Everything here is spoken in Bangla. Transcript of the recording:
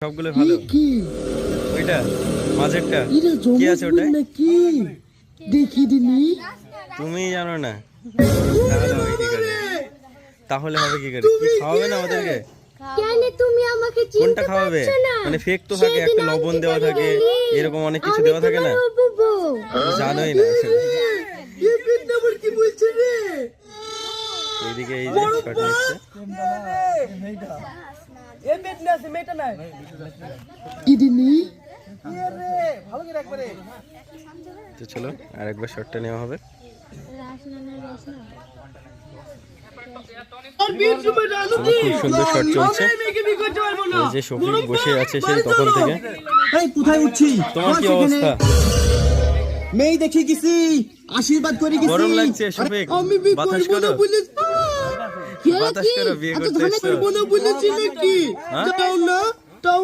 সবগুলো ভালো। কি ওইটা মাঝেরটা এটা কি আছে ওটা? নাকি দেখি দিনি তুমি জানো না? তাহলে হবে কি করে? তাহলে হবে কি করে? কি খাওয়াবে না আমাদেরকে? কেন তুমি আমাকে চিনতে কোনটা খাওয়াবে? পারছো না? মানে ফেক তো থাকে, একটা লবণ দেওয়া থাকে, এরকম অনেক কিছু দেওয়া থাকে না? জানোই না আসলে। কি বলছে রে? এইদিকে এই যে শট নিচ্ছে। কি দিনি তো চলো আরেকবার শটটা নেওয়া হবে। খুব সুন্দর শট চলছে। এই যে শফিক বসে আছে সেই তখন থেকে। এই কোথায় উঠছি? তোমার কি অবস্থা? মেয়ে দেখে গেছি, আশীর্বাদ করে গেছি। গরম লাগছে শফিক, আমি বিয়ে বাতাস করবো না করো, বলেছি। বাতাস করো, বিয়ে করতে এসছো। বলেছি নাকি? হ্যাঁ? যাও না। তাও